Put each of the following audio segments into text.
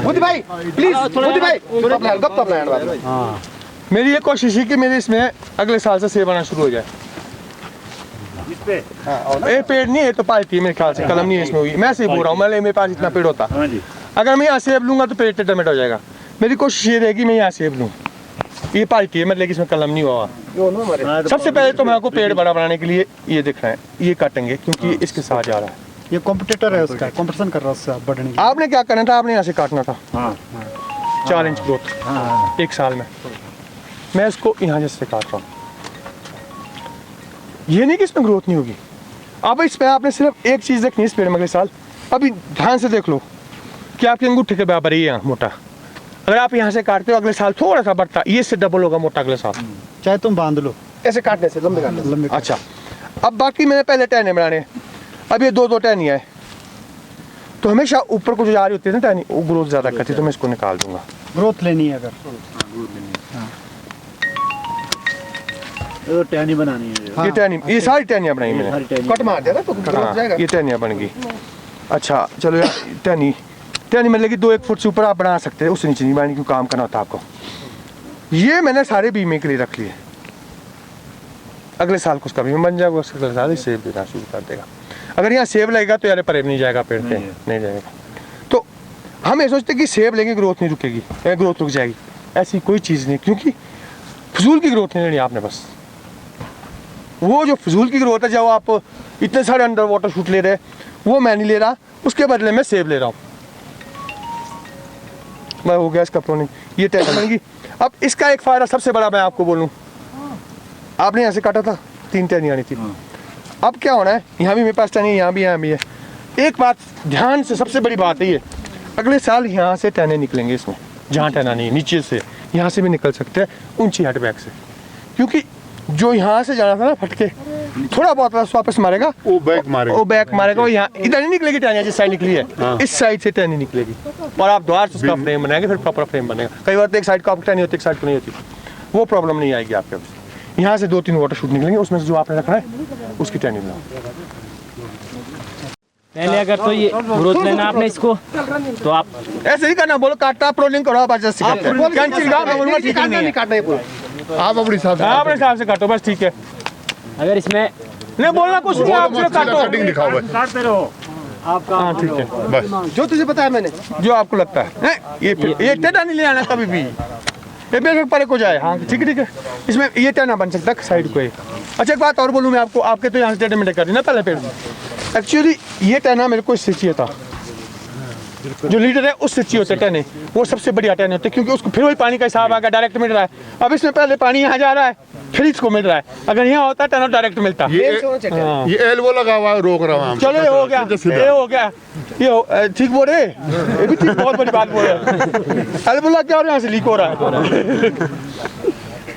बुद्धि भाई प्लीज, बुद्धि भाई मेरी ये कोशिश है कि मेरे इसमें अगले साल से सेब आना शुरू हो जाए। ये पेड़ नहीं है तो पालती है मेरे ख्याल से, कलम नहीं है इसमें हुई। मैं सही बोल रहा हूँ, मैं मेरे पास इतना पेड़ होता, अगर मैं यहाँ सेब लूंगा तो पेड़ टमाटो हो जाएगा। मेरी कोशिश ये रहेगी मैं यहाँ सेब लूँ। ये पालती है मतलब इसमें कलम नहीं हुआ। सबसे पहले तो मैं आपको पेड़ बड़ा बनाने के लिए ये दिख रहा है, ये काटेंगे क्योंकि इसके साथ जा रहा है। ये कॉम्पिटिटर है उसका, कॉम्पिटिशन कर रहा है उससे बढ़ने। आपने क्या करना था, आपने यहाँ से काटना था 4 इंच ग्रोथ 1 साल में। मैं इसको यहाँ जैसे काट रहा हूँ, ये नहीं कि इसमें ग्रोथ नहीं होगी। अब इसमें आपने सिर्फ एक चीज़ देखनी है इस पेड़ में अगले साल। अभी ध्यान से देख लो कि आपके अंगूठे के बराबर ही है मोटा। अगर आप यहाँ से काटते हो अगले साल थोड़ा सा बढ़ता, ये से डबल होगा मोटा अगले साल। चाहे तुम बांध लो ऐसे काटने से लंबे काटने। अच्छा, अब बाकी मैंने पहले टहने बनाने, अब ये 2 टहनी है तो हमेशा ऊपर को जो जा रही होती है ना टहनी, वो ग्रोथ ज़्यादा करती है तो मैं इसको निकाल दूंगा। ग्रोथ लेनी है अगर तो टहनी बनानी है। ये टहनी, ये सारी टहनियाँ बनाई मैंने, कट मार दिया ना तो हाँ, ये टहनियाँ बन गई। अच्छा चलो यार, टहनी मतलब कि 2-1 फुट से ऊपर आप बना सकते हैं, उससे नीचे नहीं बनानी, क्यों काम करना होता है आपको। ये मैंने सारे बीमे के लिए रख लिए, अगले साल को उसका बीमा बन जाएगा, अगले साल सेब देना शुरू कर देगा। अगर यहाँ सेब लगेगा तो यार परे नहीं जाएगा, पेड़ पे नहीं जाएगा। तो हम ये सोचते कि सेब लेंगे ग्रोथ नहीं रुकेगी, ग्रोथ रुक जाएगी, ऐसी कोई चीज़ नहीं, क्योंकि फजूल की ग्रोथ नहीं लेनी आपने। बस वो जो फजूल की ग्रोथ है, जब आप इतने सारे अंडर वाटर शूट ले रहे, वो मैं नहीं ले रहा, उसके बदले में सेब ले रहा हूँ मैं। हो गया इसका प्रोनिंग, ये टेंशन बनेगी। अब इसका एक फ़ायदा सबसे बड़ा मैं आपको बोलूँ, आपने यहाँ से काटा था 3 टहनी आनी थी, अब क्या होना है, यहाँ भी मेरे पास टहनी, यहाँ भी है। एक बात ध्यान से, सबसे बड़ी बात है ये, अगले साल यहाँ से टहने निकलेंगे इसमें, जहाँ टहना नहीं, नीचे से यहाँ से भी निकल सकते हैं ऊंची हट बैक से, क्योंकि जो यहाँ से जाना था ना फटके, थोड़ा बहुत रस वापस मारेगा, वो बैक मारेगा, वो यहाँ इधर नहीं निकलेगी टहनी, जिस साइड निकली है इस साइड से टहनी निकलेगी, और आप द्वार से उसका फ्रेम बनाएंगे, फिर प्रॉपर फ्रेम बनेगा। कई बार तो एक साइड को आपकी टहनी होती है, एक साइड को नहीं होती, वो प्रॉब्लम नहीं आएगी आपके पास। यहाँ से 2-3 वाटर शूट निकलेंगे, उसमें से जो आपने रखना है उसकी टहनी बनाओ। पहले अगर तो ये ग्रोथ लेना आपने इसको, तो आप ऐसे ही करना, बोलो काटना प्रोलिंग करो, आप एडजस्ट करते हैं, ठीक नहीं काटना है पूरा, आप अपने हिसाब से काटो बस, ठीक है। अगर इसमें नहीं बोलना कुछ नहीं, आप सिर्फ काटो, काटते रहो आपका। हाँ ठीक है, बस जो तुझे पता है मैंने, जो आपको लगता है ये टेढ़ा नहीं ले आना कभी भी, ये बेशक परे को जाए। हाँ ठीक है, इसमें ये टेढ़ा बन सकता है साइड को। अच्छा एक बात और बोलूँ मैं आपको, आपके तो यहाँ से टेढ़े मेढ़े कर दी ना पहले पेड़ में, एक्चुअली ये टहना मेरे को इससे चाहिए था, जो लीडर है उससे चाहिए होते टहने, वो सबसे बढ़िया टहने होते, क्योंकि उसको फिर वही पानी का हिसाब आ गया, डायरेक्ट मिल रहा है। अब इसमें पहले पानी यहाँ जा रहा है, फिर इसको मिल रहा है, अगर यहाँ होता टहना डायरेक्ट मिलता। ये एल्बो लगा हुआ है, रोक रहा हूँ। चलो ये हो गया, ये ठीक बोल रहे, ये भी ठीक, बहुत बड़ी बात बोल रहे। एल्बो लग गया और यहाँ से लीक हो रहा है,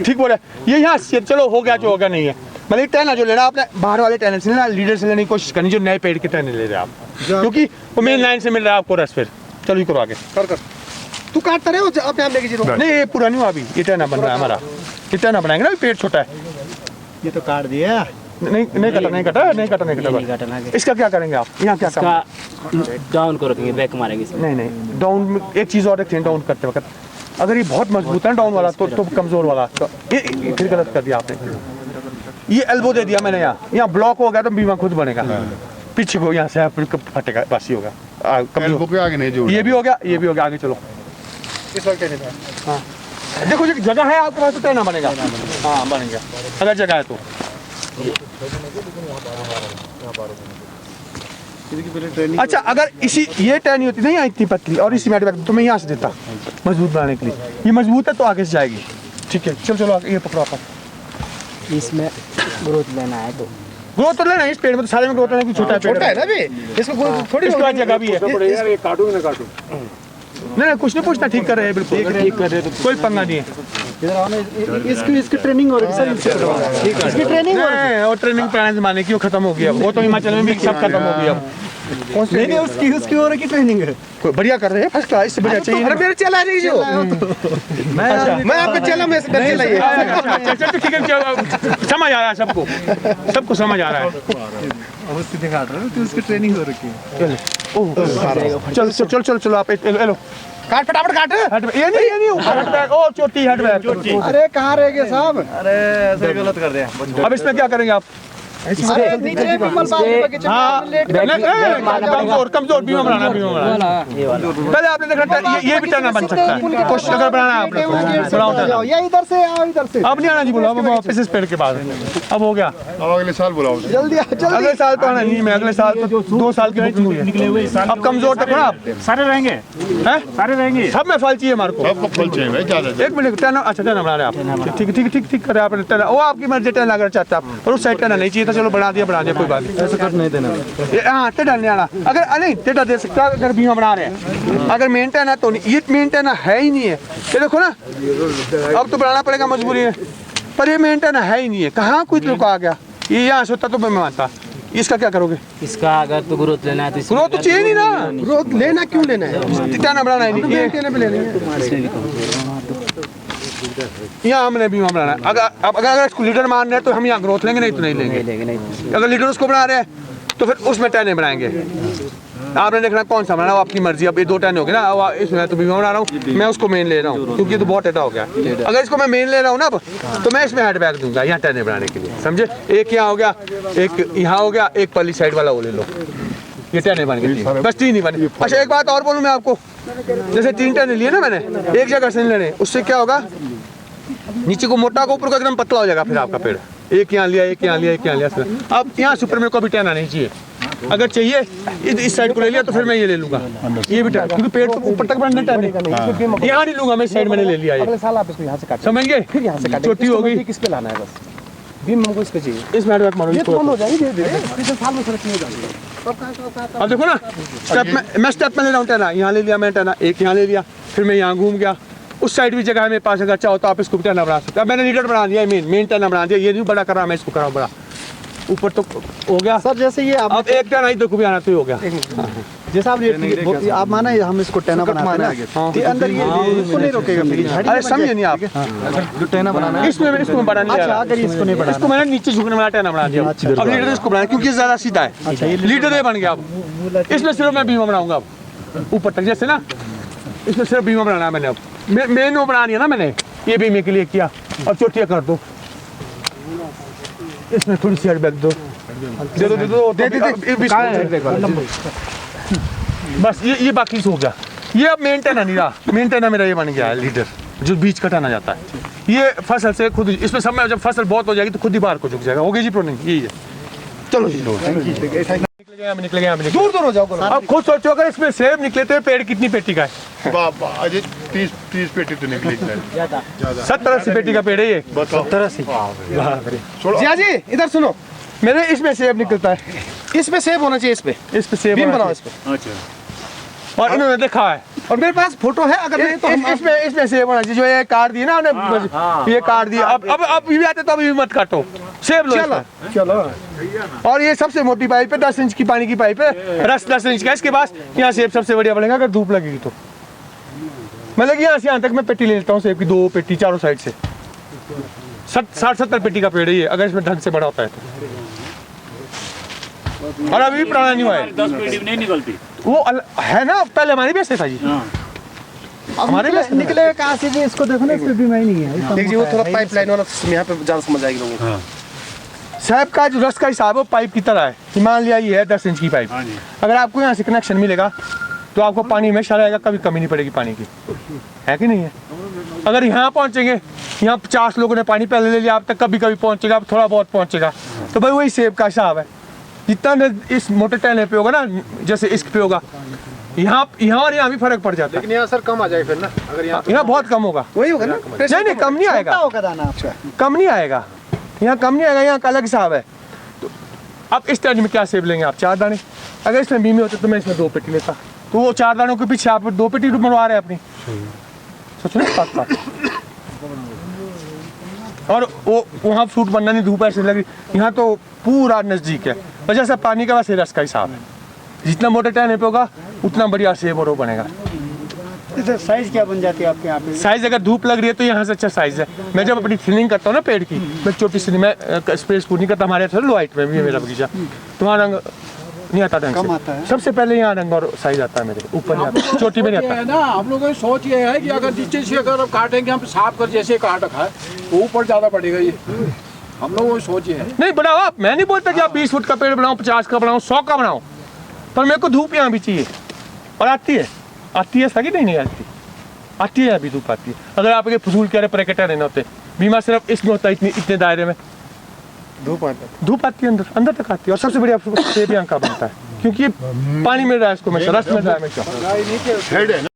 ठीक बोल रहे। ये यहाँ से चलो हो गया, जो होगा नहीं है। मतलब टहना जो लेना आपने बाहर वाले टहने से लेना, लीडर से लेने की कोशिश करनी, जो नए पेड़ के टहने ले रहे आप, क्योंकि वो मेन लाइन से मिल रहा है आपको रस। फिर चलो ये करो आगे, कर तू काटता रहे हो अपने आप लेके जीरो। नहीं ये पूरा नहीं हुआ अभी, ये टहना बन रहा है हमारा, ये टहना बनाएंगे ना, पेड़ छोटा है। ये तो काट दिया, नहीं कटा। इसका क्या करेंगे आप, यहाँ क्या डाउन को रखेंगे, बैक मारेंगे इसमें। नहीं डाउन में एक चीज़ और रखते हैं, डाउन करते वक्त अगर ये बहुत मजबूत है ना डाउन वाला, तो कमजोर वाला, तो ये फिर गलत कर दिया आपने। ये एल्बो दे दिया मैंने, यहाँ ब्लॉक हो गया तो बीमा खुद बनेगा, पीछे को यहाँ से फटेगा, बस ही होगा। एल्बो के आगे नहीं जोड़, ये भी हो गया, ये भी हो गया, आगे चलो। इस वक्त हाँ देखो जगह है आपके पास तो टहना बनेगा, हाँ बनेगा अगर जगह है तो। अच्छा अगर इसी ये टहनी होती नहीं यहाँ इतनी पतली और इसी मैट बैग तो मैं यहाँ से देता मजबूत बनाने के लिए, ये मजबूत है तो आगे से जाएगी। ठीक है चलो ये पकड़ो आप। इसमें ग्रोथ लेना है तो ग्रोथ तो लेना है, इस पेड़ में तो सारे में ग्रोथ लेना, छोटा है ना भी, इसको थोड़ी जगह भी है। काटू ना काटू, नहीं कुछ नहीं पूछना, ठीक कर रहे हैं, बिल्कुल ठीक कर रहे हैं, कोई पंगा नहीं है। इधर आओ ना, इसकी ट्रेनिंग हो रही है सर, इसकी ट्रेनिंग हो रही है, और ट्रेनिंग पुराने जमाने की वो खत्म हो गई, अब वो तो हिमाचल में भी सब खत्म हो गई। अब नहीं उसकी हो रही की ट्रेनिंग है, कोई बढ़िया कर रहे हैं, फर्स्ट क्लास, इससे बढ़िया चाहिए। अरे मेरे चला रही जो मैं आपका चला, मैं चला ये अच्छा ठीक है, समझ आ रहा है सबको समझ आ रहा है। अवस्थी दिखा रहा है तो उसकी ट्रेनिंग हो रखी है। चलो आप लो काट फटाफट काट ये नहीं ऊपर हट बैग ओ चोटी हट बैग अरे कहाँ रह गए साहब? अरे ऐसे गलत कर दिया। अब इसमें क्या करेंगे आप अरे नीचे विमल बाबू के चक्कर हाँ में लेट गए। कमजोर बीमा बनाना पहले आपने देखा ये भी टर्नर बन सकता है कोशिश अगर बनाना है आपने बनाओ टर्नर। या इधर से आओ, इधर से। अब नहीं आना जी बोलो अब वापस इस पेड़ के पास अब हो गया अब अगले साल बुलाओ जल्दी आओ, जल्दी। अगले साल तो आना नहीं मैं अगले साल तो 2 साल की बुकिंग हुई है निकले हुए अब कमजोर तक ना आप सारे रहेंगे, हैं सारे रहेंगे। सब में फल चाहिए हमारे को सबको फल चाहिए भाई ज्यादा। 1 मिनट टर्नर अच्छा टर्नर बना रहे आप ठीक करे आपने टर्नर वो आपकी मर्जी टर्नर अगर चाहते आप और उस साइड टर्नर नहीं चाहिए तो चलो बना दिया कोई बात नहीं ऐसा कर नहीं देना हाँ टेढ़ा नहीं आना अगर नहीं टेढ़ा दे सकता अगर बीमा बना रहे हैं अगर मेंटेन है तो नहीं ये मेंटेन है ही नहीं है ये देखो ना अब तो बनाना पड़ेगा मजबूरी है पर ये मेंटेन है ही नहीं है कहाँ कोई लोग आ गया ये यहाँ से होता तो मैं मानता इसका क्या करोगे इसका अगर तो ग्रोथ लेना है तो इसमें ग्रोथ तो चाहिए नहीं ना ग्रोथ लेना क्यों लेना है? टर्नर बनाना है नहीं यहाँ हमने बीमा बनाना है अगर इसको लीडर मान रहे हैं तो हम यहाँ ग्रोथ लेंगे नहीं तो नहीं लेंगे अगर लीडर उसको बना रहे हैं तो फिर उसमें टर्ने बनाएंगे आपने देखना कौन सा बनाना वो आपकी मर्जी अब ये 2 टर्न हो गए ना अब इसमें तो बीमा बना रहा हूँ मैं उसको मेन ले रहा हूँ क्योंकि तो बहुत टेढ़ा हो गया अगर इसको मैं मेन ले रहा हूँ ना अब तो मैं इसमें हेड बैग दूंगा यहाँ टर्ने बनाने के लिए समझे एक यहाँ हो गया एक यहाँ हो गया एक पल्ली साइड वाला वो ले लो ये टर्ने बन गए बस 3 ही बने। अच्छा एक बात और बोलूँ मैं आपको जैसे 3 टर्ने लिए ना मैंने एक जगह से नहीं लेने उससे क्या होगा नीचे को मोटा को ऊपर को एकदम पतला हो जाएगा फिर आपका पेड़ एक यहाँ लिया एक यहाँ लिया एक यहाँ लिया अब यहाँ सुपर में को भी टहना नहीं चाहिए अगर चाहिए इस साइड को ले लिया तो फिर मैं ये ले लूंगा ये भी टहना क्योंकि पेड़ तो ऊपर तक बढ़ना टहने यहाँ नहीं लूंगा मैं साइड मैंने ले लिया अगले साल आप इसको यहाँ से काट समझ गए फिर यहाँ से काट छोटी हो गई किस पे लाना है बस बीम हमको इस पे चाहिए इस मैट बैक मारो ये इसको कौन हो जाएगी धीरे-धीरे पिछले साल में सड़क नहीं हो जाएगी। अब देखो ना स्टेप में ले रहा हूँ टहना यहाँ ले लिया मैं टहना एक यहाँ ले लिया फिर मैं यहाँ घूम गया उस साइड भी जगह है मेरे पास अगर चाहो तो आप इसको भी टर्नर बना सकते हैं मैंने लीडर बना दिया मेन टर्नर बना दिया ये नहीं बड़ा कर रहा मैं इसको कर रहा हूँ बड़ा ऊपर तो हो गया सर जैसे ये अब एक टर्न आई देखो भी आना तो हो गया जैसे आप माना हम इसको टेना बनाते हैं ना अंदर ये इसको नहीं रोकेगा फिर अरे समझे नहीं आप जो टेना बनाना है इसमें मैंने इसको बना नहीं अच्छा अगर इसको नहीं बनाना इसको मैंने नीचे झुकने वाला टर्नर बना दिया अब लीडर इसको बनाया क्योंकि ये ज्यादा सीधा है लीडर ये बन गया अब इसमें सिर्फ मैं बीमा बनाऊंगा अब ऊपर तक जैसे ना इसमें सिर्फ बीमा बनाना है मैंने अब मेन वो बना दिया ना मैंने ये बीमे के लिए किया और चोटियाँ कर दो इसमें थोड़ी सी बैग दो बस ये बाकी हो गया ये अब मेंटेन नहीं रहा मेंटेन मेरा ये बन गया है लीडर जो बीच कटाना जाता है ये फसल से खुद इसमें सब में जब फसल बहुत हो जाएगी तो खुद ही बाहर को झुक जाएगा होगी जी प्रोनिंग यही है चलो जी निकल गया दूर हो जाओ अब खुद सोचो अगर इसमें सेब निकले तो पेड़ कितनी पेटी का है बाबा अजय 30 पेटी तो निकली 70-80 पेटी का पेड़ है ये 70-80 जिया जी इधर सुनो मेरे इसमें सेब निकलता है इसमें सेब होना चाहिए इस पे सेब बीम होना बनाओ चाहिए। इस पे और इन्होंने देखा है और मेरे पास फोटो है अगर नहीं तो हम इसमें सेब होना चाहिए जो ये काट दी ना ये काट दी अब ये आते तो अभी मत काटो सेब लो चलो और ये सबसे मोटी पाइप है 10 इंच की पानी की पाइप है रस 10 इंच का इसके पास यहाँ सेब सबसे बढ़िया बढ़ेगा अगर धूप लगेगी तो मतलब यहाँ से यहाँ तक मैं पेटी ले लेता हूँ सेब की 2 पेटी चारों साइड से 60-70 पेटी का पेड़ है ये अगर इसमें ढंग से बड़ा होता है तो और अभी पुराना नहीं हुआ है 10 पेटी नहीं निकलती वो है ना पहले हमारी बेचते था जी हमारे निकले कहाँ से जी इसको देखो ना इस पे बीमा ही नहीं है देखिए वो थोड़ा पाइपलाइन वाला यहाँ पे ज्यादा समझ आएगी लोगों को। साहब का जो रस का हिसाब है पाइप की तरह है मान लिया ये है 10 इंच की पाइप अगर आपको यहाँ से कनेक्शन मिलेगा तो आपको पानी हमेशा रहेगा कभी कमी नहीं पड़ेगी पानी की है कि नहीं है अगर यहाँ पहुँचेंगे यहाँ 50 लोगों ने पानी पहले ले लिया आप तक कभी कभी पहुँचेगा थोड़ा बहुत पहुँचेगा तो भाई वही सेब का हिसाब है जितना इस मोटे टहने पे होगा ना जैसे इसक पे होगा यहाँ और यहाँ भी फर्क पड़ जाता है लेकिन यहाँ सर कम आ जाए फिर ना अगर यहाँ बहुत कम होगा वही होगा ना नहीं कम नहीं आएगा होगा दाना आपका कम नहीं आएगा यहाँ कम नहीं आएगा यहाँ का अलग हिसाब है तो अब इस टर्न में क्या सेब लेंगे आप 4 दाने अगर इसमें बीमे होते तो मैं इसमें 2 पेटी लेता तो वो 4 दानों के पीछे आप 2 पेटी बनवा रहे हैं अपनी सोचो ना बात और वो वहाँ फ्रूट बनना नहीं धूप ऐसे लगी यहाँ तो पूरा नज़दीक है वजह से पानी का वैसे रस का हिसाब है जितना मोटा टहने पे होगा उतना बढ़िया सेब और वो बनेगा साइज क्या बन जाती है आपके यहाँ पे साइज अगर धूप लग रही है तो यहाँ से अच्छा साइज है मैं जब अपनी थिनिंग करता हूँ ना पेड़ की मैं छोटी सी मैं स्पेस पूरी नहीं करता हमारे थोड़ा लो हाइट में भी है मेरा बगीचा तो वहाँ नहीं आता ढंग कम से। आता है। सबसे पहले यहाँ रंग और साइज आता है मेरे ऊपर नहीं आता, चोटी में नहीं ये आता। है ना, हम लोगों की सोच ये है कि अगर नीचे से अगर हम काटेंगे, हम साफ कर जैसे काट रखा है तो ऊपर ज्यादा बढ़ेगा ये। हम लोगों की सोच ये है। नहीं बनाओ आप, मैं नहीं बोलता कि आप 20 फुट का पेड़ बनाओ, 50 का बनाओ, 100 का बनाओ, पर मेरे को धूप यहाँ भी चाहिए। और आती है सगी नहीं आती है, अभी धूप आती है। अगर आप ये फजूल कह रहे प्रैकेटर रहना होते, बीमा सिर्फ इसमें होता है, इतने दायरे में धूप आती है, अंदर तक आती है। और सबसे बढ़िया सेब यहाँ का बनता है, क्योंकि ये पानी मिल रहा है इसको, मैं रस मिल रहा है हमेशा। हेड है ना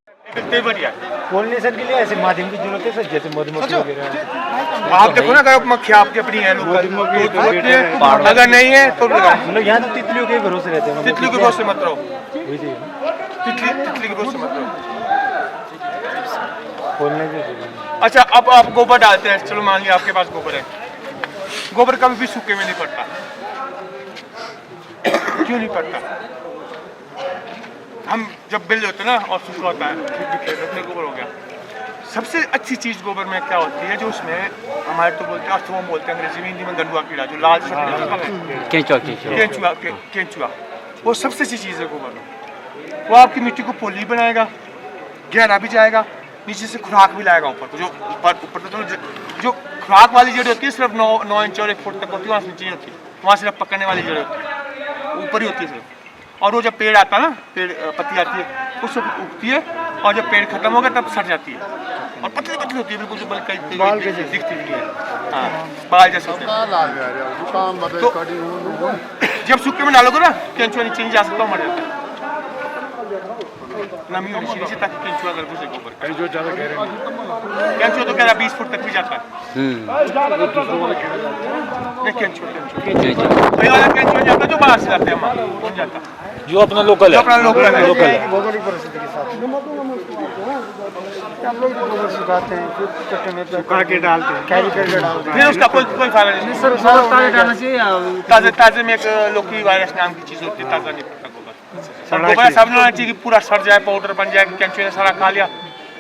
पोलिनेशन के लिए ऐसे माध्यम की जरूरत है सर, जैसे मधुमक्खी वगैरह। आप देखो ना, अगर मक्खी आपकी अपनी है लोकल, अगर नहीं है तो हम लोग यहाँ तो तितलियों के भरोसे रहते हैं। तितली के भरोसे मत रहो, तितली के भरोसे मत रहो। अच्छा, अब आप गोबर डालते हैं, चलो मान लिया आपके पास गोबर है, गोबर कभी भी सूखे में नहीं पड़ता। क्यों नहीं पड़ता? हम जब बिल होते हैं ना और सूखा होता है, गोबर हो गया। सबसे अच्छी चीज गोबर में क्या होती है, जो उसमें हमारे तो बोलते हैं, अर्थवॉर्म बोलते हैं अंग्रेजी में, हिंदी में गंडुआ कीड़ा, जो लाल केंचुआ, वो सबसे अच्छी चीज है गोबर में। वो आपकी मिट्टी को पोली बनाएगा, गहरा भी जाएगा, नीचे से खुराक भी लाएगा ऊपर को। जो ऊपर तो जो खुराक वाली जड़ होती है सिर्फ 9 इंच और 1 फुट तक होती है, वहाँ से नीचे नहीं होती, वहाँ सिर्फ पकड़ने वाली जड़ होती है, ऊपर ही होती है सिर्फ। और वो जब पेड़ आता है ना, पेड़ पत्ती आती है, उससे उगती है, और जब पेड़ खत्म हो गया तब सट जाती है, और पतली पतली होती है बिल्कुल, जो बल्कि दिखती भी नहीं है। हाँ, बाल जैसे होते हैं। तो जब सूखे में डालोगे ना, केंचुआ नीचे नहीं जा सकता, मर जाता है। नमी होनी चाहिए ताकि केंचुआ अगर घुसे गोबर। केंचुआ ज़्यादा गहरे नहीं। केंचुआ तो कह रहा 20 फुट तक भी जाता है। नहीं, केंचुआ वही वाला केंचुआ जाता है जो बाहर से लाते हैं हम, कौन जाता? जो अपना लोकल है, अपना लोकल है। भौगोलिक परिस्थिति के साथ हम लोग गोबर सुखाते हैं, फिर कट्टे में सुखा के डालते हैं, कैरी करके डालते हैं। फिर उसका कोई फायदा नहीं। सर ताज़ा डालना चाहिए। ताजे में एक लोकी वायरस नाम की चीज होती है, ताजा नहीं पड़ता गोबर। गोबर सब होना चाहिए कि पूरा सड़ जाए, पाउडर बन जाए, केंचुए ने सारा खा लिया,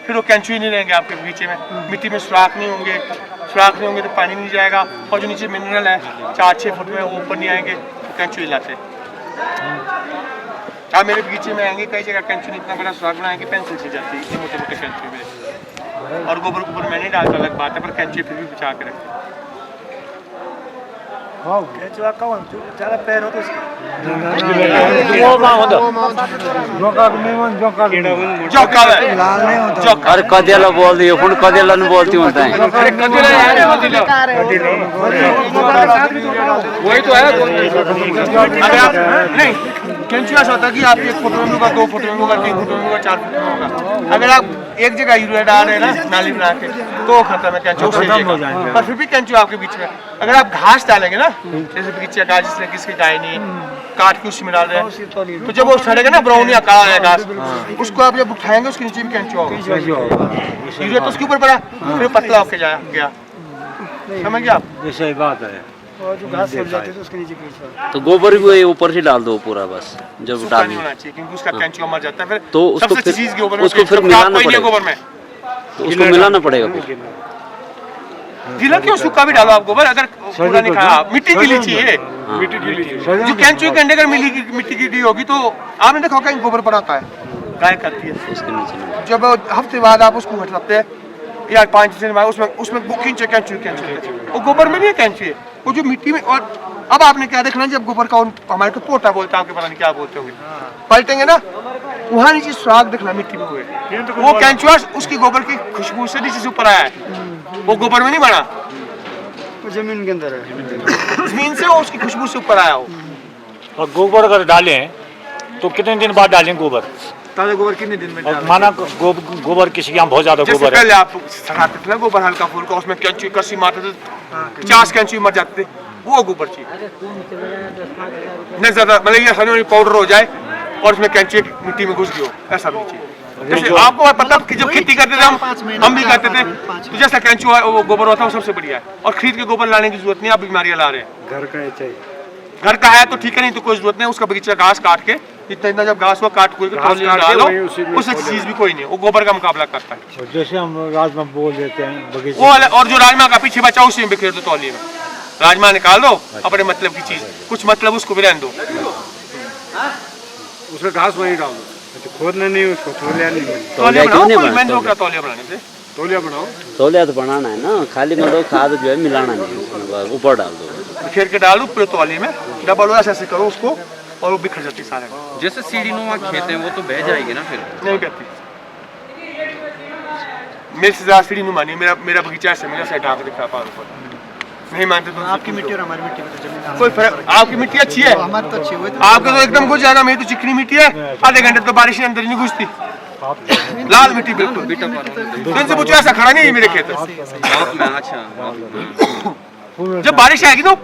फिर वो केंचुए नहीं रहेंगे आपके बगीचे में, मिट्टी में सुराख नहीं होंगे तो पानी नहीं जाएगा, और जो नीचे मिनरल है 4-6 फुट में वो ऊपर नहीं आएंगे, तो केंचुए लाते। आप मेरे बगीचे में आएंगे, कई जगह केंचुए इतना बड़ा सुराख बनाएंगे, पेंसिल से जाती है, इतने मोटे मोटे केंचुए में। और गोबर मैं नहीं डालता, अलग बात है, पर केंचुए फिर भी बचा के रखते। केंचुआ का ज़्यादा पैर हो तो अरे कदेला बोल दियो, पुन कदेला नहीं बोलती होता है। वही तो है। नहीं, केंचुआ ऐसा होता है कि आप 1 फुट में होगा, 2 फुट में होगा, 3 फुट में होगा, 4 फुट में होगा। अगर आप एक जगह यूरिया डाल रहे हैं ना, नाली बना के, तो खत्म है केंचुआ, पर फिर भी केंचुआ आपके बीच में। अगर आप घास डालेंगे ना, जैसे बगीचे का घास जिसने किसकी गाय नहीं काट के उसमें डाल रहे हैं, तो जब वो सड़ेगा ना, ब्राउन या काला है घास, उसको आप जब उठाएंगे उसके नीचे भी केंचुआ होगा। यूरिया तो उसके ऊपर पड़ा, फिर पतला होके गया। समझ गए आप? सही बात है। जो घास सड़ जाती है तो उसके नीचे केंचुआ। तो गोबर भी ऊपर से डाल दो पूरा, बस जब सूखा डाल नहीं होना चाहिए, क्योंकि उसका केंचुआ मर जाता है। फिर तो उसको सबसे अच्छी चीज गोबर में, उसको फिर मिलाना पड़ेगा, गोबर में तो उसको मिलाना पड़ेगा फिर। गीला क्यों, सूखा भी डालो आप गोबर, अगर पूरा नहीं खाया, मिट्टी गीली चाहिए। जो केंचुए के अंडे अगर मिट्टी गीली होगी तो आपने देखा कहीं गोबर पड़ा होता है, गाय करती है, उसके नीचे नहीं। जब हफ्ते बाद आप उसको हटाते हैं या 5 दिन बाद, उसमें केंचुए वो गोबर में नहीं है केंचुए, वो जो मिट्टी में। और अब आपने क्या देखना, जब गोबर का हमारे तो पोटा बोलते हैं, आपके पता नहीं क्या बोलते होंगे, पलटेंगे ना, वहाँ नीचे सुराख देखना मिट्टी में हुए, वो केंचुआ उसकी गोबर की खुशबू से नीचे से ऊपर आया है, वो गोबर में नहीं बना, जमीन के अंदर है, जमीन से वो उसकी खुशबू से ऊपर आया हो। और गोबर अगर डालें तो कितने दिन बाद डालें गोबर? ताज़ा गोबर कितने दिन में और माना गोबर किसी के यहाँ बहुत ज्यादा जैसे गोबर है, पहले आप सड़ाते थे ना गोबर हल्का फुल्का, उसमें केंचुए कसी मारते थे, 50 केंचुए मर जाते थे, वो गोबर चाहिए। नहीं ज्यादा मतलब ये समझो पाउडर हो जाए और उसमें केंचुए मिट्टी में घुस गई, ऐसा भी चाहिए। जैसे आपको पता कि जब खेती करते थे हम भी करते थे, तो जैसा केंचुआ वो गोबर होता है वो सबसे बढ़िया है। और खरीद के गोबर लाने की जरूरत नहीं, आप बीमारियां ला रहे हैं। घर का चाहिए, घर का है तो ठीक है, नहीं तो कोई जरूरत नहीं। उसका बगीचा घास काट के इतना जब घास हुआ काट कोई डालो, उस चीज भी कोई नहीं, वो गोबर का मुकाबला करता है। जैसे हम राजमा बोल देते हैं बगीचे, वो और जो राजमा का पीछे बचा उसी में बिखेर दो तौलिए में, राजमा निकाल दो, अपने मतलब की चीज, कुछ मतलब उसको भी रहने दो। उसका घास वहीं डाल दो। अच्छा खोदना नहीं उसको, तौलिया नहीं बने। तौलिया क्यों नहीं मैं बनाते? रोक रहा तौलिया बनाने से। तौलिया बनाओ। तौलिया तो बनाना है ना, खाली मतलब खाद जो है मिलाना नहीं, उसमें ऊपर डाल दो। बिखेर के डाल दो पूरे तौलिए में, डबल ऐसे ऐसे करो उसको और वो बिखर जाती सारे। जैसे सीढ़ी नुमा खेत है वो तो बह जाएगी ना फिर। नहीं कहती मेरे से ज्यादा सीढ़ी नुमा नहीं, मेरा बगीचा ऐसे मेरा सेट ढाक दिखा पार ऊपर। नहीं मानते तो आपकी मिट्टी और हमारी मिट्टी में तो जमीन कोई फर्क। आपकी मिट्टी अच्छी है, हमारी तो अच्छी हुई तो आपके तो एकदम घुस जाएगा, मेरी तो चिकनी मिट्टी है, आधे घंटे तो बारिश अंदर ही नहीं घुसती। लाल मिट्टी बिल्कुल। तो इनसे पूछो ऐसा खड़ा नहीं है मेरे खेत। अच्छा जब बारिश आएगी तो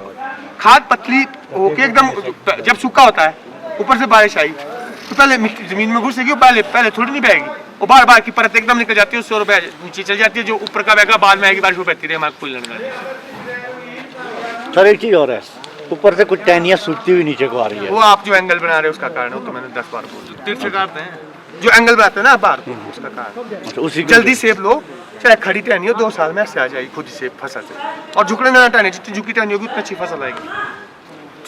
खाद पतली होके एकदम, जब सूखा होता है ऊपर से बारिश आई तो पहले मिट्टी जमीन में घुसेगी, पहले थोड़ी नहीं बहेगी, वो बार बार की परत एकदम निकल जाती है, उससे और नीचे चल जाती है, जो ऊपर का बहेगा बाद में आएगी बारिश, वो बहती रहे हमारे फूल लगने। सर एक चीज और है, ऊपर से कुछ टहनियाँ सूखती हुई नीचे को आ रही है। वो आप जो एंगल बना रहे हो उसका कारण है, वो तो मैंने 10 बार बोल दिया। तीर से काटते हैं जो एंगल बनाते हैं ना बार, उसका कारण। उसी जल्दी सेप लो, चाहे खड़ी टहनी हो, 2 साल में ऐसे आ जाएगी खुद ही सेप फसल से। और झुकने ना टहनी, जितनी झुकी टहनी होगी उतनी अच्छी फसल आएगी।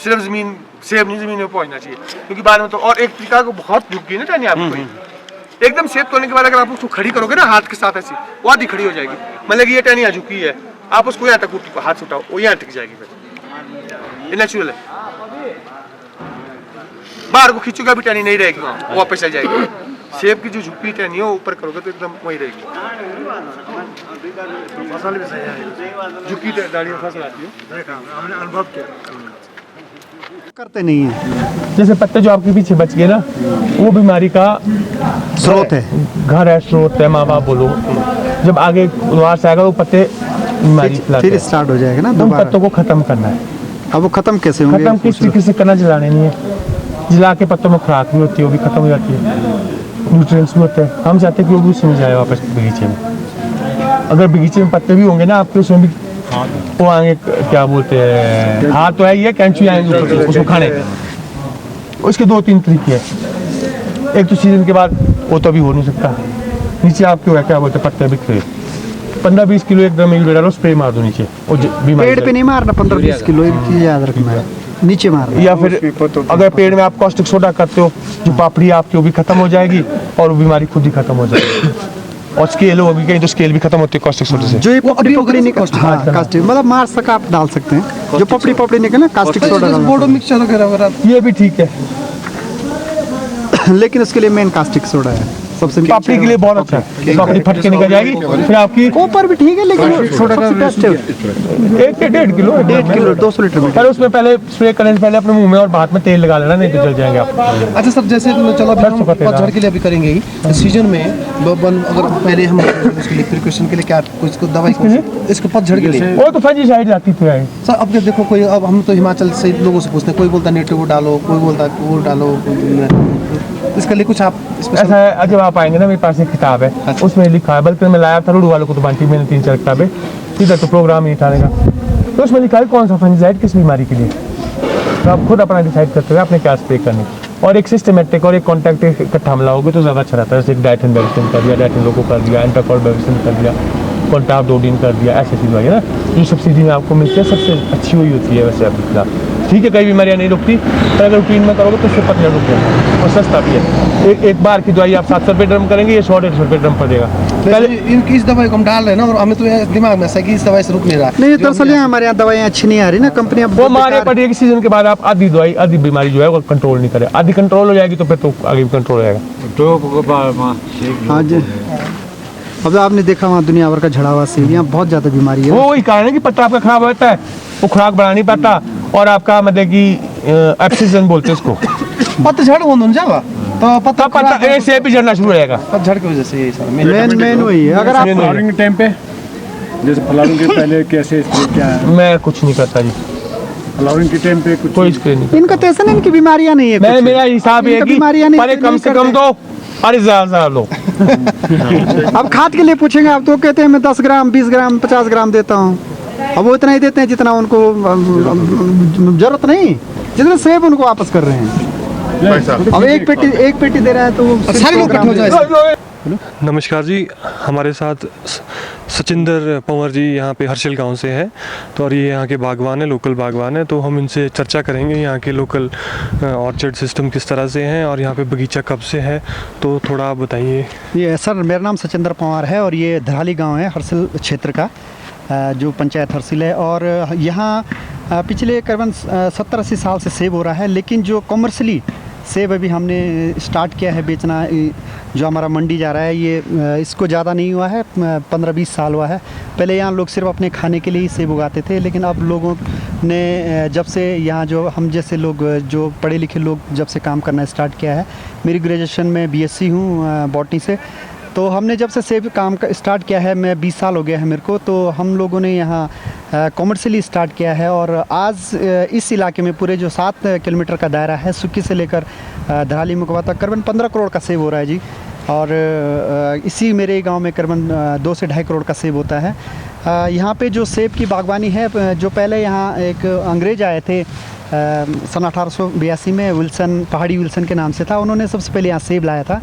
सिर्फ जमीन सेब नहीं, जमीन में पहुंचना चाहिए, क्योंकि बाद में तो और एक तरीका को बहुत झुक गई ना टहनी आपको, एकदम सेब तोड़ने के बाद अगर आप उसको खड़ी करोगे ना हाथ के साथ ऐसी, वो आधी खड़ी हो जाएगी, मतलब ये टहनी झुकी है, आप उसको यहाँ तक हाथ उठाओ वो यहाँ टिक जाएगी, फिर ये नेचुरल है। बाहर को खींचोगे अभी टहनी नहीं रहेगी, वहाँ वो वापस चल जाएगी। सेब की जो झुकी टहनी हो ऊपर करोगे तो एकदम वही रहेगी, फसल भी सही आएगी, झुकी दाढ़ी में फसल आती है। हमने अनुभव किया, करते नहीं है। जैसे पत्ते जो आपके पीछे बच गए ना, वो बीमारी का स्रोत है, घर है, स्रोत है, माँ बाप बोलो। जब आगे उद्वार से आएगा वो पत्ते बीमारी फैलाते फिर हैं। स्टार्ट हो जाएगा ना उन दोबारा। पत्तों को खत्म करना है। अब वो खत्म कैसे होंगे? खत्म किस तरीके से करना, जलाने नहीं है। जला के पत्तों में खुराक भी होती है, वो भी खत्म हो जाती है, न्यूट्रिएंट्स भी होते हैं। हम चाहते हैं कि वो भी उसमें जाए वापस बगीचे में। अगर बगीचे में पत्ते भी होंगे ना आपके, उसमें भी वो आएंगे, क्या बोलते हैं, हाथ तो है ही है, कैंचू आएंगे ऊपर से उसको खाने। उसके 2-3 तरीके हैं। एक तो सीजन के बाद वो तो अभी हो नहीं सकता, नीचे आपके हुआ क्या बोलते हैं पत्ते बिखरे, 15-20 किलो एकदम यूरिया डालो, स्प्रे मार दो नीचे, वो बीमारी पेड़ पे नहीं मारना, 15-20 किलो, एक चीज याद रखना है, नीचे मारना। या फिर अगर पेड़ में आप कॉस्टिक सोडा करते हो, जो पापड़ी आपकी वो भी खत्म हो जाएगी और वो बीमारी खुद ही खत्म हो जाएगी। और स्केल हो अभी कहीं तो स्केल भी खत्म होती है कॉस्टिक सोडा से। जो ये पपड़ी निकल, हाँ कास्टिक मतलब मार सका आप डाल सकते हैं, जो पपड़ी निकले कास्टिक सोडा डालना, मिक्सचर वगैरह ये भी ठीक है, लेकिन उसके लिए मेन कास्टिक सोडा है सबसे। पापड़ी के लिए बहुत अच्छा है, पापड़ी फट के निकल जाएगी, फिर आपकी ऊपर भी ठीक है, लेकिन सोडा का 1.5 किलो 1.5 किलो 200 लीटर में। पहले उसमें पहले स्प्रे करने से पहले अपने मुंह में और हाथ में तेल लगा लेना, नहीं तो जल जाएंगे आप। अच्छा सर, जैसे चलो अभी हम पतझड़ के लिए अभी करेंगे ही सीजन में, अगर पहले हम उसके लिए प्रिकॉशन के लिए क्या कुछ दवाई इसको पतझड़ के लिए, वो तो फंजीसाइड आती थी सर अब देखो कोई, अब हम तो हिमाचल से लोगों से पूछते हैं, कोई बोलता नेटिव डालो, कोई बोलता वो डालो, इसके लिए कुछ आप ऐसा है। जब आप आएंगे ना, मेरे पास एक किताब है, उसमें लिखा है, बल्कि मैं लाया था रोड वालों को तो बांटी मैंने 3-4 किताबें, इधर तो प्रोग्राम नहीं उठाने का, तो उसमें लिखा है कौन सा फंजीसाइड किस बीमारी के लिए, तो आप खुद अपना डिसाइड करते हो आपने क्या स्प्रे करनी, और एक सिस्टमेटिक और एक कॉन्टैक्ट इकट्ठा मिलाओगे तो ज़्यादा अच्छा रहता है। जैसे डाइटन बेविस्टिन कर दिया, डाइटन लोको कर दिया, एंटाकॉल बेविस्टिन कर दिया, कॉन्टाबडोडिन कर दिया, ऐसी चीज़ है ना जो सब्सिडी में आपको मिलती है, सबसे अच्छी वही होती है वैसे आपके खिलाफ। ठीक है, कई बीमारियां नहीं रुकती, पर अगर रूटीन में करोगे तो उससे पतझड़ रुक जाएगा और सस्ता भी है। एक बार की दवाई आप 700 रुपये ड्रम करेंगे, ये 100-150 रुपये ड्रम पड़ेगा। पहले इस दवाई को हम डाल रहे हैं ना, और हमें तो दिमाग में कि इस दवाई से रुक नहीं रहा। नहीं, दरअसल हमारे यहाँ दवाइयाँ अच्छी नहीं आ रही ना, कंपनियाँ वो मारे पड़ेगी सीजन के बाद, आप आधी दवाई आधी बीमारी जो है वो कंट्रोल नहीं करे, आधी कंट्रोल हो जाएगी तो फिर तो आगे भी कंट्रोल हो जाएगा। हाँ जी, अब आपने देखा वहाँ दुनिया भर का झड़ा हुआ सेब, यहाँ बहुत ज्यादा बीमारी है। वो वही कारण है कि पत्ता आपका खराब होता है, वो खुराक बढ़ा नहीं पाता, और आपका मतलब कि एब्सिजन बोलते हैं उसको, पतझड़ हो जाएगा तो पत्ता सेब भी झड़ना शुरू हो जाएगा पतझड़ की वजह से। ये सर मेन वही है। अगर आप फ्लावरिंग के टाइम पे, जैसे फ्लावरिंग के पहले कैसे स्प्रे क्या है? मैं कुछ नहीं करता जी, फ्लावरिंग के टाइम पे कुछ कोई स्प्रे नहीं। इनका तो ऐसा नहीं, इनकी बीमारियाँ नहीं है, मैं मेरा हिसाब ये है कि पहले कम से कम दो, अरे ज़्यादा लो। अब खाद के लिए पूछेंगे आप तो कहते हैं मैं 10 ग्राम 20 ग्राम 50 ग्राम देता हूँ, अब वो इतना ही देते हैं जितना उनको जरूरत नहीं, जितने सेब उनको वापस कर रहे हैं। अब एक पेटी दे रहा है तो सारे लोग इकट्ठे हो जाए। नमस्कार जी, हमारे साथ सचिंदर पंवर जी यहाँ पे हर्षिल गांव से है। तो और ये यहाँ के बागवान है, लोकल बागवान है। तो हम इनसे चर्चा करेंगे यहाँ के लोकल ऑर्चर्ड सिस्टम किस तरह से हैं और यहाँ पे बगीचा कब से है। तो थोड़ा आप बताइए। ये सर, मेरा नाम सचिंदर पंवार है और ये धराली गांव है हर्षिल क्षेत्र का, जो पंचायत हर्षिल है। और यहाँ पिछले करीबन 70-80 साल से सेब हो रहा है, लेकिन जो कमर्शियली सेब अभी हमने स्टार्ट किया है बेचना, जो हमारा मंडी जा रहा है, ये इसको ज़्यादा नहीं हुआ है, 15-20 साल हुआ है। पहले यहाँ लोग सिर्फ अपने खाने के लिए ही सेब उगाते थे, लेकिन अब लोगों ने जब से यहाँ जो हम जैसे लोग जो पढ़े लिखे लोग जब से काम करना स्टार्ट किया है, मेरी ग्रेजुएशन में BSc हूँ बॉटनी से, तो हमने जब से सेब काम स्टार्ट किया है, मैं 20 साल हो गया है मेरे को, तो हम लोगों ने यहाँ कॉमर्शियली स्टार्ट किया है। और आज इस इलाके में पूरे जो 7 किलोमीटर का दायरा है, सुक्की से लेकर धराली मुकवा तक करीबन 15 करोड़ का सेब हो रहा है जी। और इसी मेरे गांव में करीबन 2 से 2.5 करोड़ का सेब होता है। यहाँ पे जो सेब की बागवानी है, जो पहले यहाँ एक अंग्रेज आए थे सन 1882 में, विल्सन, पहाड़ी विल्सन के नाम से था, उन्होंने सबसे पहले यहाँ सेब लाया था।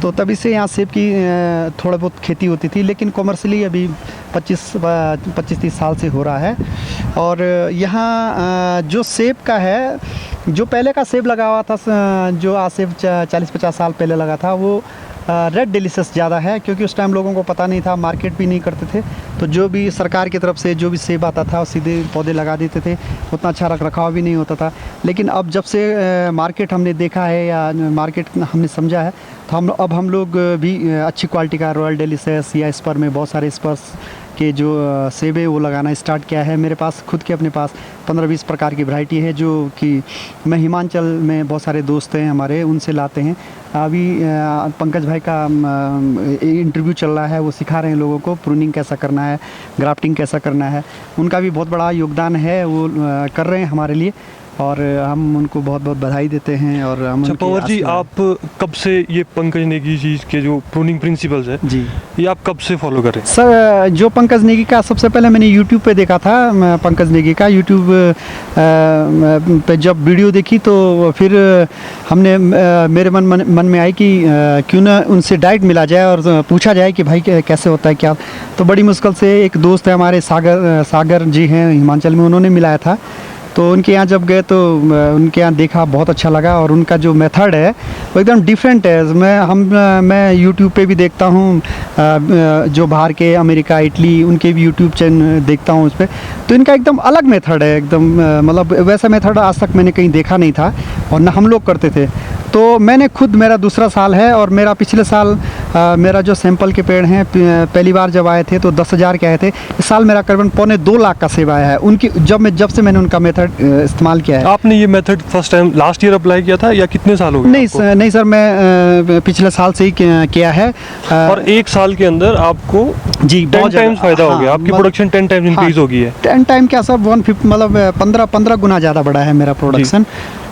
तो तभी से यहाँ सेब की थोड़ा बहुत खेती होती थी, लेकिन कॉमर्शियली अभी 25-30 साल से हो रहा है। और यहाँ जो सेब का है, जो पहले का सेब लगा हुआ था, जो आज से 40-50 साल पहले लगा था, वो रेड डिलीशियस ज़्यादा है, क्योंकि उस टाइम लोगों को पता नहीं था, मार्केट भी नहीं करते थे। तो जो भी सरकार की तरफ से जो भी सेब आता था, सीधे पौधे लगा देते थे, उतना अच्छा रख रखाव भी नहीं होता था। लेकिन अब जब से मार्केट हमने देखा है या मार्केट हमने समझा है, तो हम लोग भी अच्छी क्वालिटी का रॉयल डिलीशियस या स्पर में बहुत सारे स्पर्स के जो सेब है वो लगाना स्टार्ट किया है। मेरे पास खुद के अपने पास 15-20 प्रकार की वैरायटी है, जो कि मैं हिमाचल में बहुत सारे दोस्त हैं हमारे, उनसे लाते हैं। अभी पंकज भाई का इंटरव्यू चल रहा है, वो सिखा रहे हैं लोगों को प्रूनिंग कैसा करना है, ग्राफ्टिंग कैसा करना है। उनका भी बहुत बड़ा योगदान है, वो कर रहे हैं हमारे लिए, और हम उनको बहुत बहुत बधाई देते हैं। और हम पंवर जी, आप कब से ये पंकज नेगी जी के जो प्रूनिंग प्रिंसिपल्स है जी, ये आप कब से फॉलो कर रहे हैं? सर, जो पंकज नेगी का सबसे पहले मैंने यूट्यूब पे देखा था, पंकज नेगी का यूट्यूब पे जब वीडियो देखी, तो फिर हमने मेरे मन में आई कि क्यों ना उनसे डायरेक्ट मिला जाए और पूछा जाए कि भाई कैसे होता है क्या। तो बड़ी मुश्किल से एक दोस्त है हमारे, सागर जी हैं हिमाचल में, उन्होंने मिलाया था। तो उनके यहाँ जब गए तो उनके यहाँ देखा, बहुत अच्छा लगा। और उनका जो मेथड है वो एकदम डिफरेंट है। मैं यूट्यूब पे भी देखता हूँ, जो बाहर के अमेरिका, इटली, उनके भी यूट्यूब चैनल देखता हूँ उस पर। तो इनका एकदम अलग मेथड है, एकदम मतलब वैसा मेथड आज तक मैंने कहीं देखा नहीं था और ना हम लोग करते थे। तो मैंने खुद, मेरा दूसरा साल है और मेरा पिछले साल मेरा जो सैंपल के पेड़ हैं, पहली बार जब आए थे तो 10,000 के आए थे। इस साल मेरा करीबन 2.25 लाख का सेब आया है उनकी, जब से मैंने उनका मेथड इस्तेमाल किया है। आपने ये method first time last year apply किया था या कितने साल हो गए? नहीं सर, मैं पिछले साल से ही किया है। और 1 साल के अंदर आपको जी 10 टाइम्स फायदा हो गया, आपकी प्रोडक्शन 10 टाइम्स इंक्रीज हो गई है। 10 टाइम क्या सर, 150 मतलब 15 गुना ज़्यादा बढ़ा है मेरा प्रोडक्शन।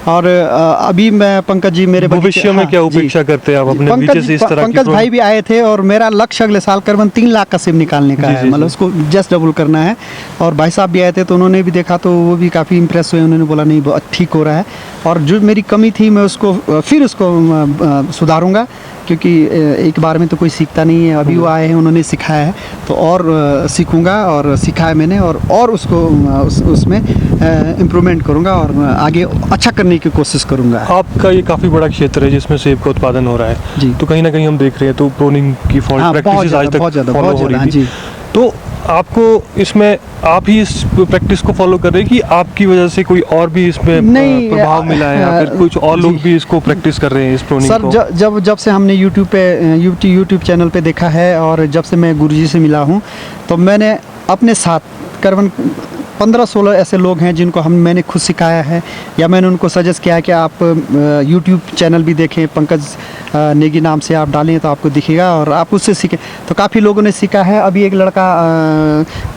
और अभी मैं, पंकज जी मेरे भविष्य में क्या उपेक्षा करते हैं आप अपने बगीचे से? इस तरह पंकज भाई भी आए थे और मेरा लक्ष्य अगले साल करीबन 3 लाख का सेब निकालने का है, मतलब उसको जस्ट डबल करना है। और भाई साहब भी आए थे तो उन्होंने भी देखा, तो वो भी काफ़ी इंप्रेस हुए, उन्होंने बोला नहीं बहुत ठीक हो रहा है। और जो मेरी कमी थी मैं उसको सुधारूंगा, क्योंकि एक बार में तो कोई सीखता नहीं है। अभी वो आए हैं, उन्होंने सिखाया है, तो और सीखूंगा, और सिखाया मैंने, और उसको उसमें इम्प्रूवमेंट करूंगा और आगे अच्छा करने की कोशिश करूंगा। आपका ये काफ़ी बड़ा क्षेत्र है जिसमें सेब का उत्पादन हो रहा है जी। तो कहीं ना कहीं हम देख रहे हैं तो प्रूनिंग की प्रैक्टिस आज तक फॉलो हो रही थी। तो आपको इसमें, आप ही इस प्रैक्टिस को फॉलो कर रहे हैं कि आपकी वजह से कोई और भी इसमें प्रभाव मिला है, या फिर कुछ और लोग भी इसको प्रैक्टिस कर रहे हैं इस प्रूनिंग को? सर, जब से हमने यूट्यूब चैनल पे देखा है और जब से मैं गुरुजी से मिला हूँ, तो मैंने अपने साथ करीबन 15-16 ऐसे लोग हैं जिनको मैंने खुद सिखाया है, या मैंने उनको सजेस्ट किया है कि आप यूट्यूब चैनल भी देखें, पंकज नेगी नाम से आप डालें तो आपको दिखेगा और आप उससे सीखें। तो काफ़ी लोगों ने सीखा है। अभी एक लड़का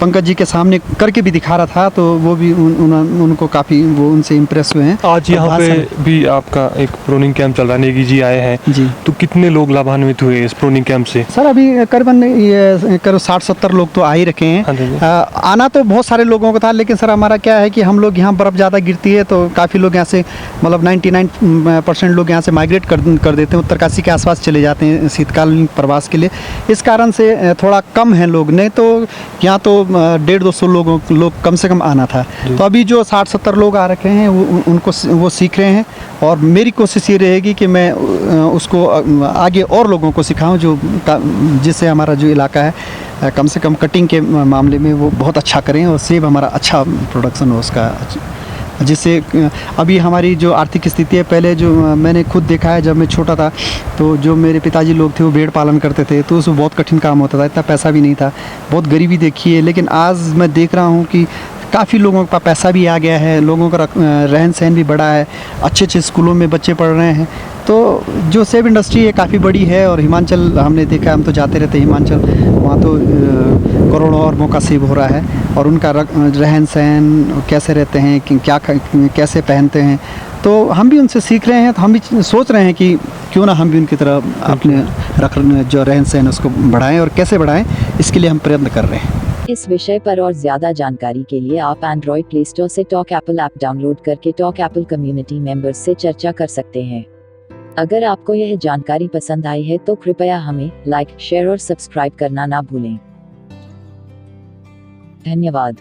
पंकज जी के सामने करके भी दिखा रहा था, तो वो भी उनको काफ़ी, वो उनसे इम्प्रेस हुए हैं। आज यहाँ पे भी आपका एक प्रूनिंग कैंप चल रहा है, नेगी जी आए हैं जी, तो कितने लोग लाभान्वित हुए इस प्रूनिंग कैंप से? सर, अभी करीबन 60-70 लोग तो आ ही रखे हैं। आना तो बहुत सारे लोगों को था, साल, लेकिन सर हमारा क्या है कि हम लोग यहाँ बर्फ़ ज़्यादा गिरती है तो काफ़ी लोग यहाँ से मतलब 99% लोग यहाँ से माइग्रेट कर देते हैं, उत्तरकाशी के आसपास चले जाते हैं शीतकालीन प्रवास के लिए। इस कारण से थोड़ा कम है लोग, नहीं तो यहाँ तो 150-200 लोग कम से कम आना था। तो अभी जो 60-70 लोग आ रखे हैं वो सीख रहे हैं, और मेरी कोशिश ये रहेगी कि मैं उसको आगे और लोगों को सिखाऊं जिससे हमारा जो इलाका है कम से कम कटिंग के मामले में वो बहुत अच्छा करें और सेब हमारा अच्छा प्रोडक्शन हो उसका, जिससे अभी हमारी जो आर्थिक स्थिति है, पहले जो मैंने खुद देखा है जब मैं छोटा था तो जो मेरे पिताजी लोग थे वो भेड़ पालन करते थे, तो उसमें बहुत कठिन काम होता था, इतना पैसा भी नहीं था, बहुत गरीबी देखी है। लेकिन आज मैं देख रहा हूँ कि काफ़ी लोगों का पैसा भी आ गया है, लोगों का रहन सहन भी बढ़ा है, अच्छे अच्छे स्कूलों में बच्चे पढ़ रहे हैं। तो जो सेब इंडस्ट्री है काफ़ी बड़ी है, और हिमाचल हमने देखा, हम तो जाते रहते हैं हिमाचल, वहाँ तो करोड़ों अरबों का सेब हो रहा है, और उनका रहन सहन कैसे रहते हैं, कैसे पहनते हैं, तो हम भी उनसे सीख रहे हैं। तो हम भी सोच रहे हैं कि क्यों ना हम भी उनकी तरह अपने जो रहन सहन उसको बढ़ाएं, और कैसे बढ़ाएं इसके लिए हम प्रयत्न कर रहे हैं। इस विषय पर और ज़्यादा जानकारी के लिए आप एंड्रॉयड प्ले स्टोर से टॉक एप्पल ऐप डाउनलोड करके टॉक एप्पल कम्युनिटी मेंबर्स से चर्चा कर सकते हैं। अगर आपको यह जानकारी पसंद आई है तो कृपया हमें लाइक, शेयर और सब्सक्राइब करना ना भूलें। धन्यवाद।